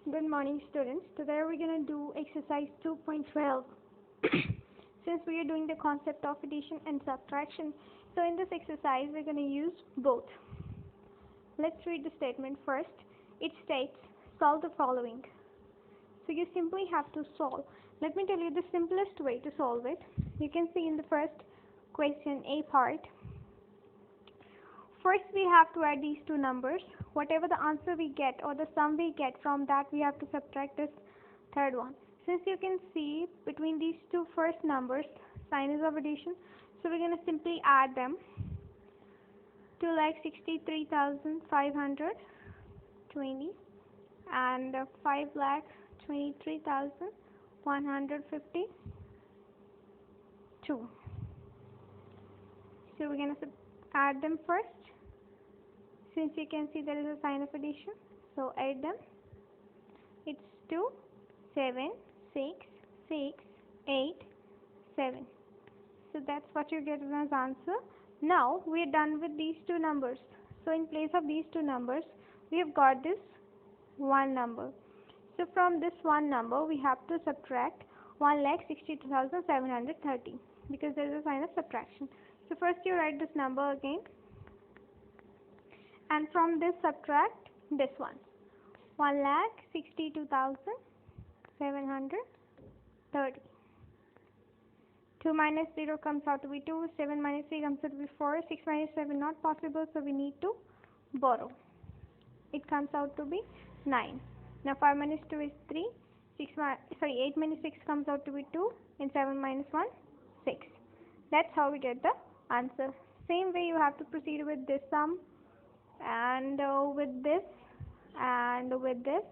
Good morning, students. Today we're going to do exercise 2.12. Since we are doing the concept of addition and subtraction, so in this exercise we're going to use both. Let's read the statement first. It states, solve the following. So you simply have to solve. Let me tell you the simplest way to solve it. You can see in the first question A part. First we have to add these two numbers. Whatever the answer we get or the sum we get from that, we have to subtract this third one. Since you can see between these two first numbers, sign is of addition, so we're going to simply add them. 2,63,520 and 5,23,152. So we're going to add them first. Since you can see there is a sign of addition, so add them. It's 2, 7, 6, 6, 8, 7. So that's what you get as answer. Now we are done with these two numbers. So in place of these two numbers, we have got this one number. So from this one number, we have to subtract 1,62,730 because there is a sign of subtraction. So first you write this number again. And from this subtract this one, 1,62,730. 2 minus 0 comes out to be 2, 7 minus 3 comes out to be 4, 6 minus 7 not possible, so we need to borrow. It comes out to be 9. Now 5 minus 2 is 3, 8 minus 6 comes out to be 2, and 7 minus 1, 6. That's how we get the answer. Same way you have to proceed with this sum, and with this, and with this,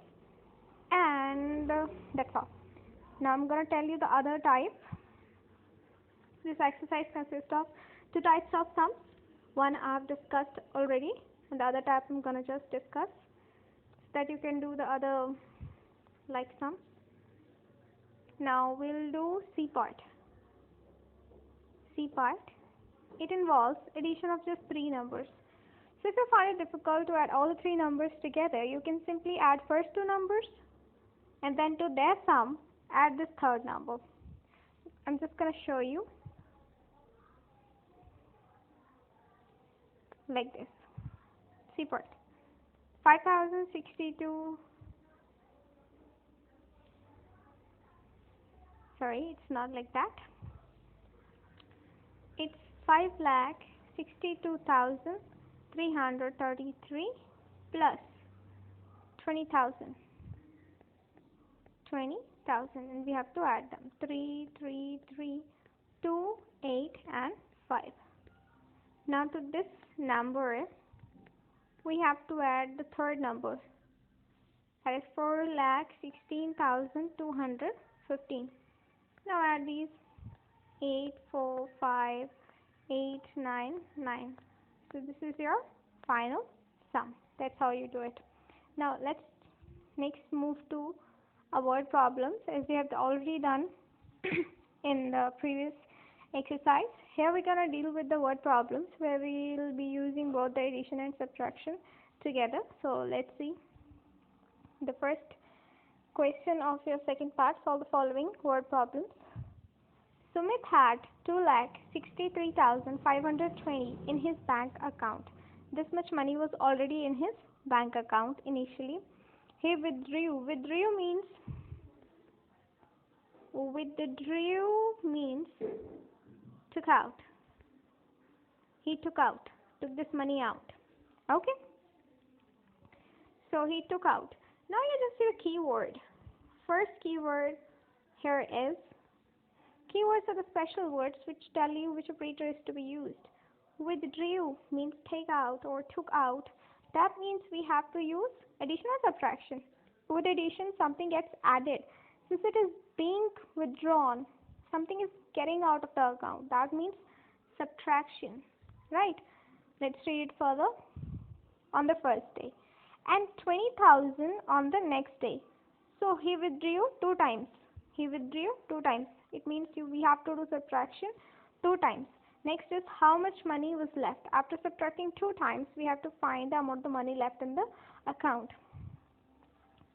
and that's all. Now I'm going to tell you the other type. This exercise consists of two types of sums. One I've discussed already, and the other type I'm going to just discuss, so that you can do the other like sums. Now we'll do C part. C part, it involves addition of just three numbers. So if you find it difficult to add all the three numbers together, you can simply add first two numbers and then to their sum add this third number. I'm just going to show you like this. See part. 5,062. Sorry, it's not like that. It's 5,62,333 plus 20,000, and we have to add them. 3, 3, 3, 2, 8 and 5. Now to this number we have to add the third number, that is 4,16,215. Now add these 8, 4, 5, 8, 9, 9. So this is your final sum. That's how you do it. Now let's next move to a word problems, as we have already done in the previous exercise. Here we're going to deal with the word problems where we will be using both the addition and subtraction together. So let's see the first question of your second part. Solve the following word problems. Sumit had 2,63,520 in his bank account. This much money was already in his bank account initially. He withdrew. Withdrew means took out. He took this money out. Okay? So he took out. Now you just see a keyword. First keyword here is, keywords are the special words which tell you which operator is to be used. Withdrew means take out or took out. That means we have to use addition or subtraction. With addition, something gets added. Since it is being withdrawn, something is getting out of the account. That means subtraction, right? Let's read it further. On the first day, and 20,000 on the next day. So he withdrew two times. It means we have to do subtraction two times. Next is how much money was left. After subtracting two times, we have to find the amount of money left in the account.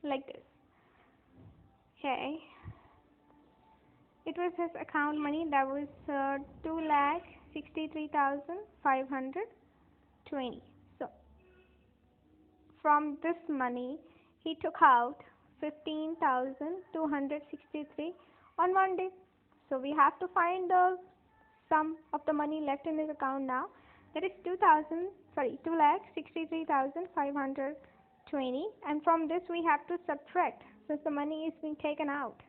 Like this. Okay. It was his account money, that was 2,63,520. So from this money he took out 15,263 on one day. So we have to find the sum of the money left in his account now. That is 2,63,520, and from this we have to subtract since the money is being taken out.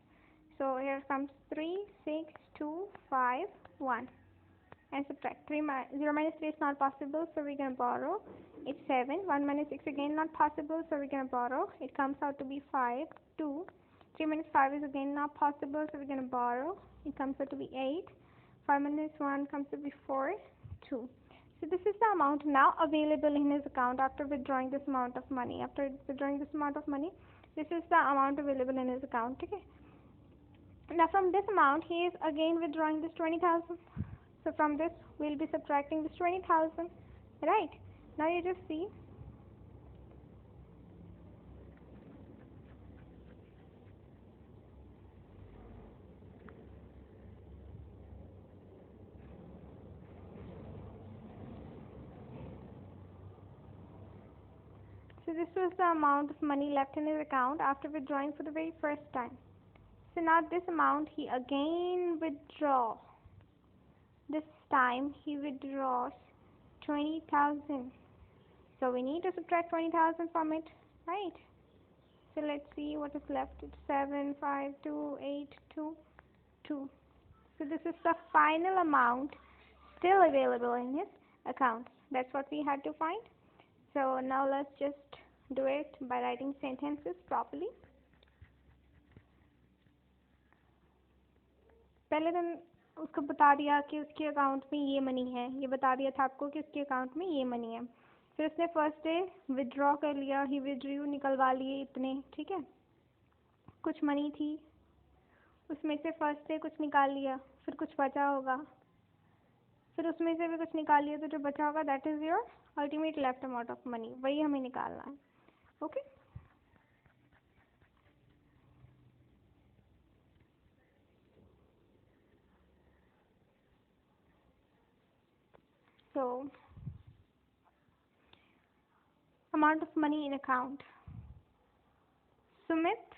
So here comes 3, 6, 2, 5, 1, and subtract. 0 minus 3 is not possible, so we're going to borrow. It's 7. 1 minus 6 again not possible, so we're going to borrow. It comes out to be 5, 2. 3 minus 5 is again not possible, so we're going to borrow. It comes out to be 8. 5 minus 1 comes to be 4, 2. So this is the amount now available in his account after withdrawing this amount of money. After withdrawing this amount of money, this is the amount available in his account. Okay. Now from this amount, he is again withdrawing this 20,000. So from this, we'll be subtracting this 20,000. Right. Now you just see. So this was the amount of money left in his account after withdrawing for the very first time. So now this amount he again withdraws. This time he withdraws 20,000. So we need to subtract 20,000 from it, right? So let's see what is left. It's 7, 5, 2, 8, 2, 2. So this is the final amount still available in his account. That's what we had to find. So now let's just do it by writing sentences properly. पहले दिन उसको बता दिया कि उसके account में ये money है, ये बता दिया था आपको कि उसके अकाउंट में ये मनी है. फिर उसने फर्स्ट डे विड्रॉ कर लिया, ही विड्रू, निकलवा लिए इतने, ठीक है. कुछ मनी थी, उसमें से फर्स्ट डे कुछ निकाल लिया, फिर कुछ बचा होगा, फिर उसमें से भी कुछ निकाल लिया, तो जो बचा होगा that is your ultimate left amount of money. वही हमें निकालना है. Okay. So amount of money in account. Sumit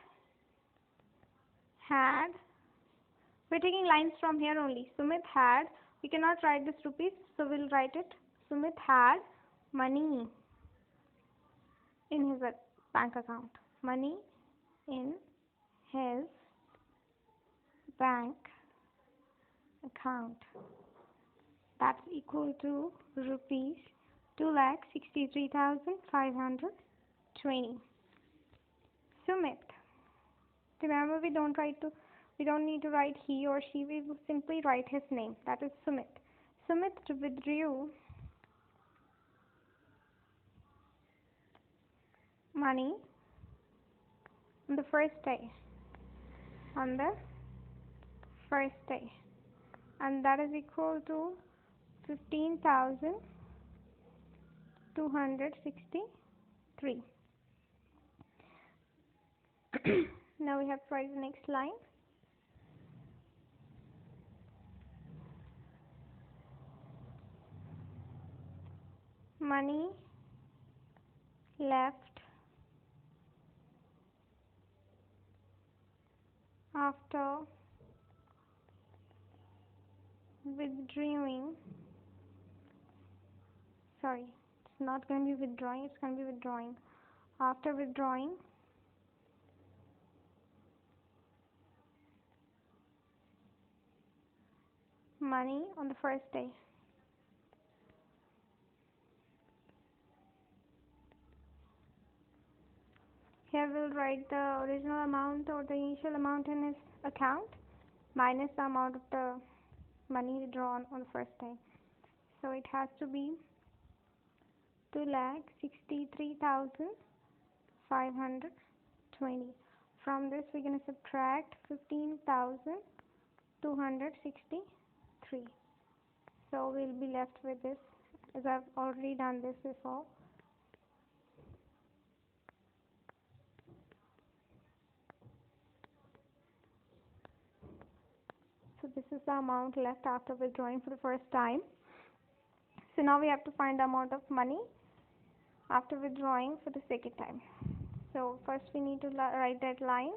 had, we're taking lines from here only. Sumit had, we cannot write this rupees, so we'll write it. Sumit had money in his bank account. Money in his bank account. That's equal to rupees 2,63,520. Sumit. Remember, we don't need to write he or she. We will simply write his name. That is Sumit. Sumit withdrew money on the first day. On the first day, and that is equal to 15,263. Now we have to write the next line. Money left after withdrawing. Sorry, it's not going to be withdrawing, it's going to be withdrawing. After withdrawing money on the first day. Here we'll write the original amount or the initial amount in his account minus the amount of the money withdrawn on the first day. So it has to be 2,63,520. From this we're going to subtract 15,263. So we'll be left with this, as I've already done this before. So this is the amount left after withdrawing for the first time. So now we have to find the amount of money after withdrawing for the second time. So first we need to write that line.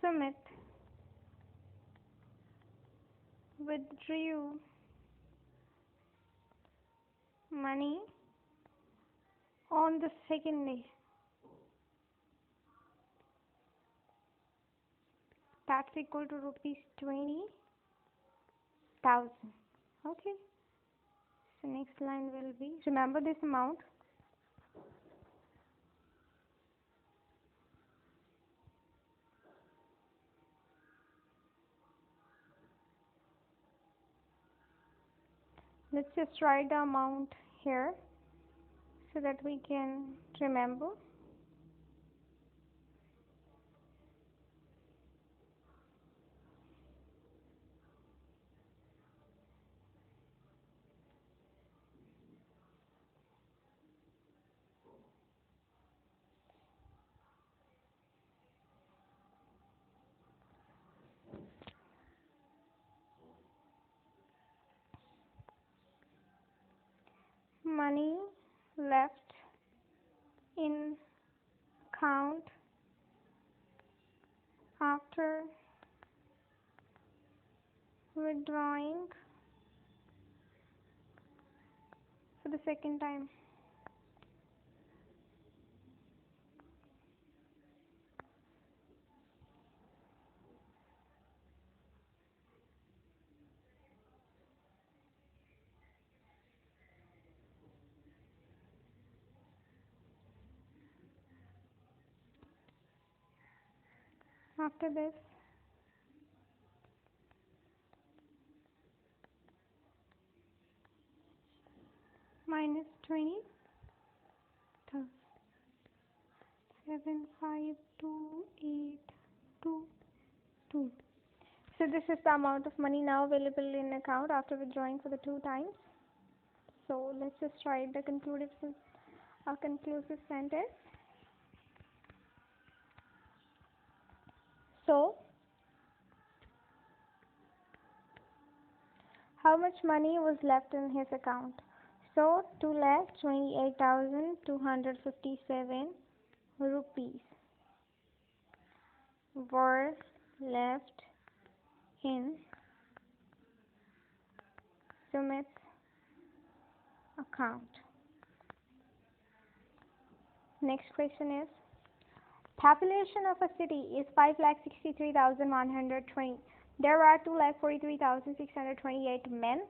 Sumit withdrew money on the second day. That's equal to rupees 20,000. Okay. So next line will be, remember this amount. Let's just write the amount here so that we can remember. Money left in account after withdrawing for the second time. After this, minus 20,000. 75282. So this is the amount of money now available in account after withdrawing for the two times. So let's just write the conclusive sentence. So how much money was left in his account? So 2,28,257 rupees were left in Sumit's account. Next question is, population of a city is 5,63,120. There are 2,43,628 men,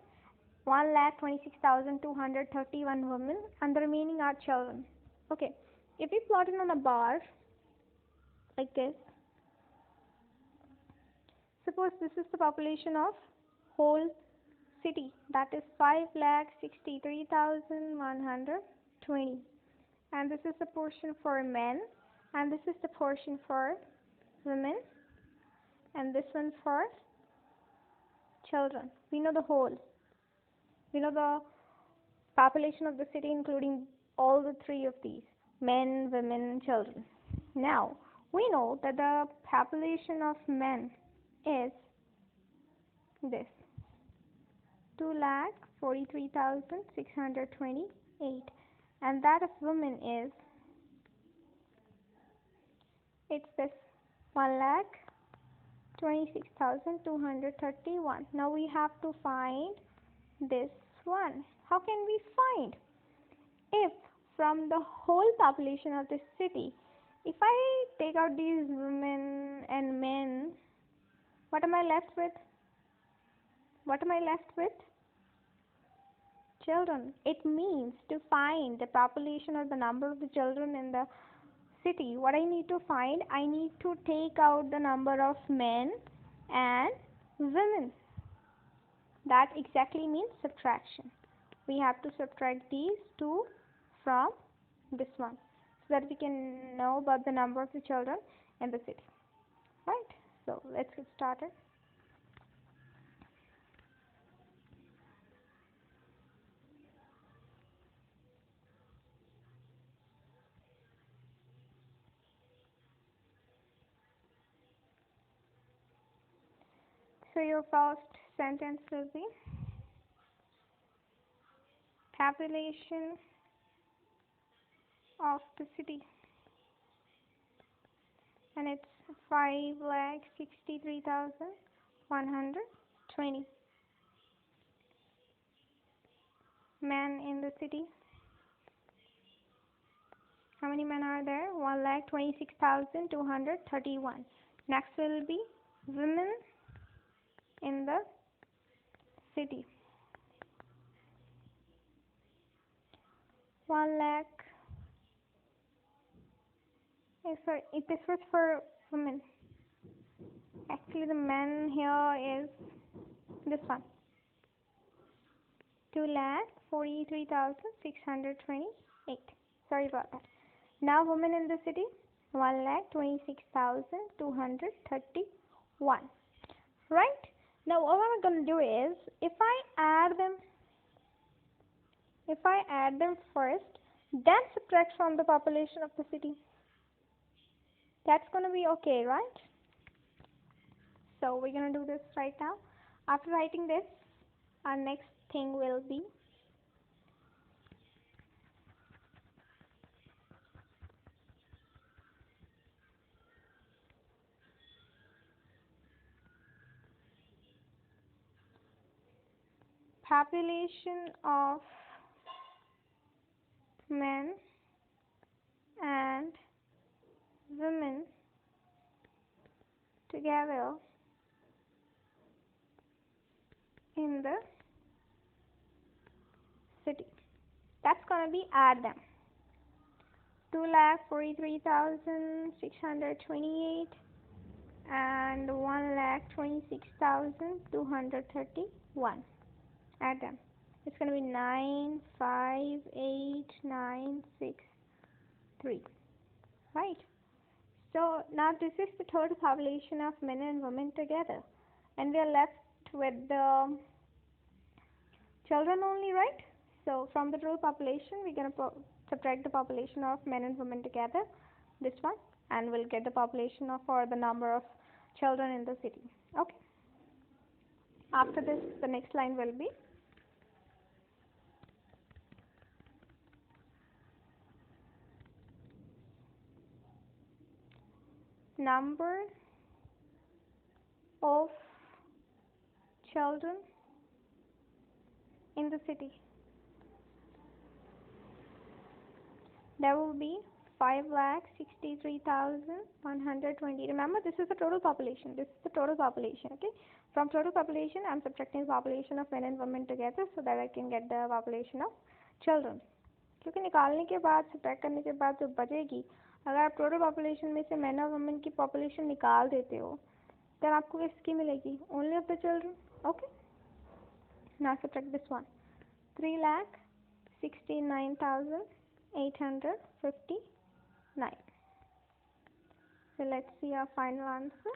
1,26,231 women, and the remaining are children. Okay, if we plot it on a bar like this, suppose this is the population of whole city, that is 5,63,120, and this is the portion for men, and this is the portion for women, and this one for children. We know the whole. We know the population of the city including all the three of these, men, women, and children. Now, we know that the population of men is this, 2,43,628, and that of women is, it's this, 1,26,231. Now we have to find this one. How can we find? If from the whole population of this city, if I take out these women and men, what am I left with? What am I left with? Children. It means to find the population or the number of the children in the city, what I need to find, I need to take out the number of men and women. That exactly means subtraction. We have to subtract these two from this one so that we can know about the number of the children in the city. Right? So let's get started. So your first sentence will be population of the city, and it's 5,63,120 men in the city. How many men are there? 1,26,231. Next will be women in the city. 1 lakh. Sorry, this was for women. Actually, the men here is this one. 2,43,628. Sorry about that. Now, women in the city, 1,26,231. Right? Now, what I'm going to do is, if I add them first, then subtract from the population of the city. That's going to be okay, right? So we're going to do this right now. After writing this, our next thing will be population of men and women together in the city. That's going to be add them. 2,43,628 and 1,26,231. Add them. It's going to be 958,963. Right? So now this is the total population of men and women together. And we are left with the children only, right? So from the total population, we're going to subtract the population of men and women together, this one, and we'll get the population of or the number of children in the city. Okay. After this, the next line will be number of children in the city. There will be 5,63,120. Remember, this is the total population. This is the total population. Okay. From total population, I'm subtracting population of men and women together so that I can get the population of children. क्योंकि निकालने के बाद subtract करने के बाद जो बचेगी, अगर आप total population में से men और women की population निकाल देते हो, then आपको किसकी मिलेगी? Only of the children. Okay. Now subtract this one. 3,69,859. So let's see our final answer.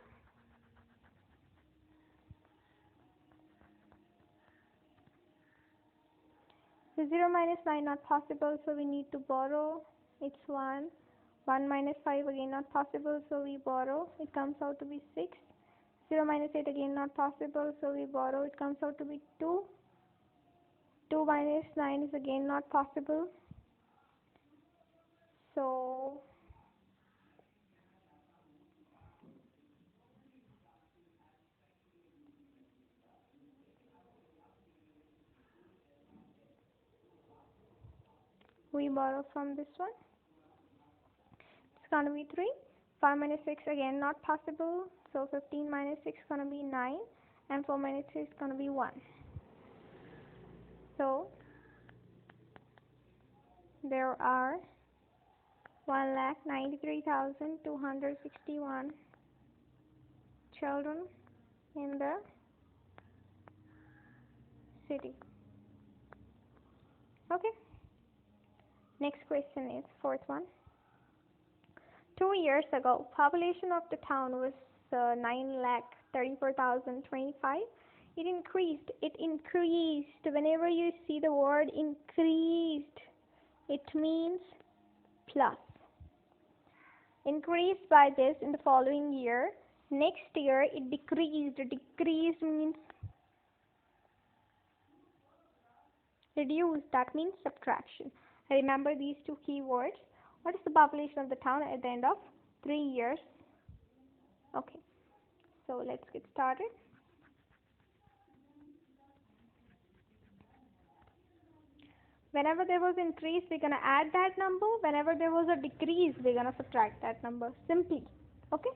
So 0 minus 9 not possible, so we need to borrow. It's 1. 1 minus 5 again not possible, so we borrow. It comes out to be 6. 0 minus 8 again not possible, so we borrow. It comes out to be 2. 2 minus 9 is again not possible. So we borrow from this one. It's going to be 3. 5 minus 6 again not possible. So 15 minus 6 is going to be 9. And 4 minus 3 is going to be 1. So there are 1,93,261 children in the city. Okay. Next question is fourth one. 2 years ago, population of the town was 9,34,025. It increased. Whenever you see the word increased, it means plus. Increased by this in the following year. Next year it decreased. Decreased means reduced. That means subtraction. Remember these two keywords. What is the population of the town at the end of 3 years? Okay, so let's get started. Whenever there was increase, we're gonna add that number. Whenever there was a decrease, we're gonna subtract that number simply. Okay.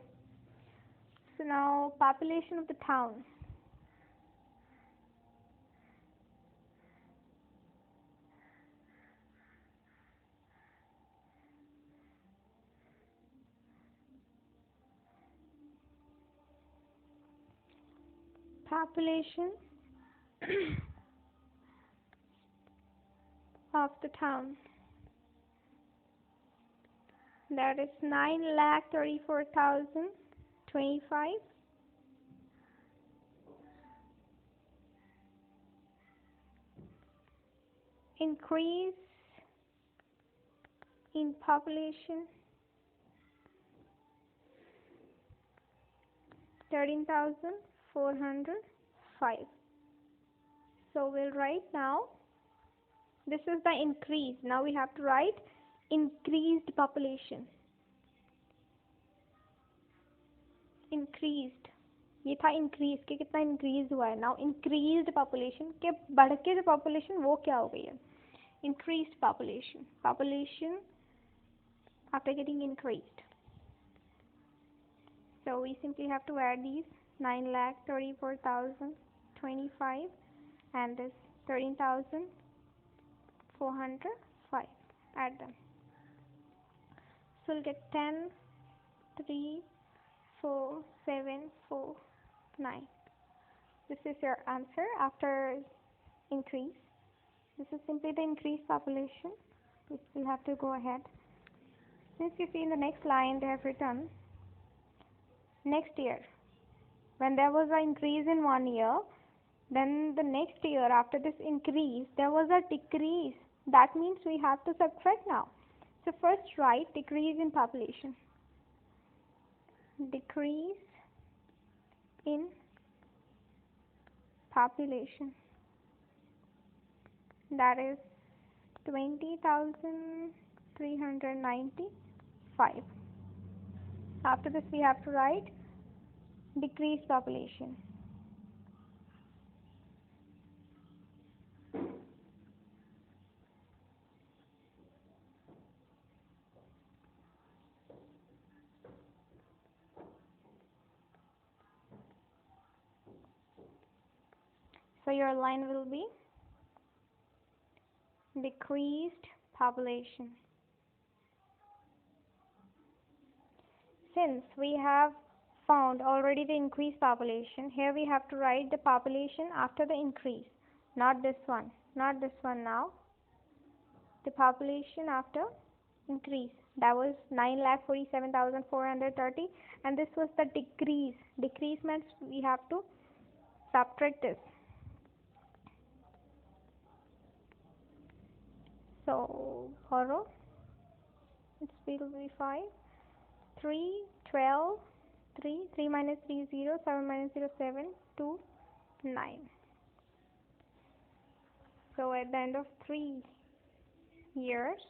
So now population of the town. Population of the town. That is 9,34,025. Increase in population 13,405. So we'll write now. This is the increase. Now we have to write increased population. Increased. ये था increase के कितना increase हुआ है. Now increased population के बढ़ के जो पॉपुलेशन वो क्या हो गई है. Increased population. Population after getting increased. So we simply have to add these 9,34,025 and this 13,405. Add them. So we'll get 10, 3, 4, 7, 4, 9. This is your answer after increase. This is simply the increased population. We will have to go ahead. Since you see in the next line they have written next year. When there was an increase in 1 year, then the next year after this increase there was a decrease. That means we have to subtract now. So first write decrease in population. Decrease in population. That is 20,395. After this we have to write decreased population. So your line will be decreased population. Since we have found already the increased population, here we have to write the population after the increase. Not this one. Not this one now. The population after increase. That was 9,47,430 and this was the decrease. Decrease means we have to subtract this. So borrow. Its will be 5. 3, 12, 3, 3 minus 3 0, 7 minus 0 7, 2, 9. So at the end of 3 years,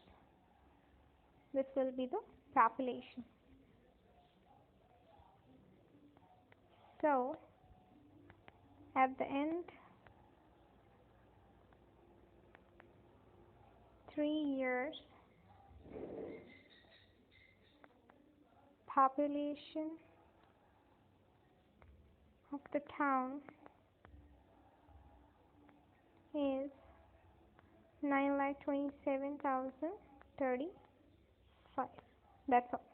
this will be the population. So at the end 3 years, population of the town is 9,27,035. That's all.